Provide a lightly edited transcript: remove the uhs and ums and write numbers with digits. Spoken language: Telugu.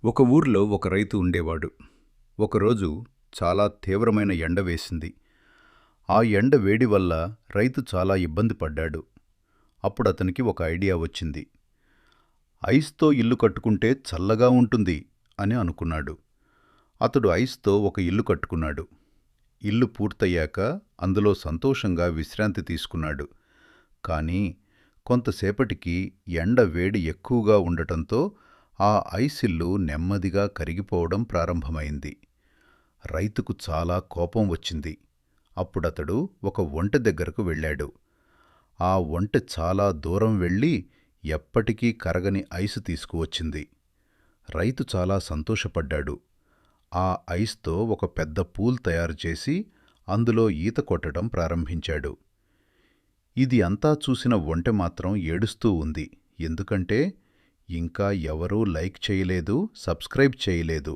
ఒక ఊర్లో ఒక రైతు ఉండేవాడు. ఒకరోజు చాలా తీవ్రమైన ఎండ వేసింది. ఆ ఎండ వేడి వల్ల రైతు చాలా ఇబ్బంది పడ్డాడు. అప్పుడతనికి ఒక ఐడియా వచ్చింది. ఐస్‌తో ఇల్లు కట్టుకుంటే చల్లగా ఉంటుంది అని అనుకున్నాడు. అతడు ఐస్‌తో ఒక ఇల్లు కట్టుకున్నాడు. ఇల్లు పూర్తయ్యాక అందులో సంతోషంగా విశ్రాంతి తీసుకున్నాడు. కానీ కొంతసేపటికి ఎండ వేడి ఎక్కువగా ఉండటంతో ఆ ఐస్ ఇల్లు నెమ్మదిగా కరిగిపోవడం ప్రారంభమైంది. రైతుకు చాలా కోపం వచ్చింది. అప్పుడతడు ఒక ఒంటె దగ్గరకు వెళ్ళాడు. ఆ ఒంటె చాలా దూరం వెళ్ళి ఎప్పటికీ కరగని ఐసు తీసుకువచ్చింది. రైతు చాలా సంతోషపడ్డాడు. ఆ ఐస్‌తో ఒక పెద్ద పూల్ తయారుచేసి అందులో ఈత కొట్టడం ప్రారంభించాడు. ఇది అంతా చూసిన ఒంటె మాత్రం ఏడుస్తూ ఉంది. ఎందుకంటే ఇంకా ఎవరూ లైక్ చేయలేదు, సబ్స్క్రైబ్ చేయలేదు.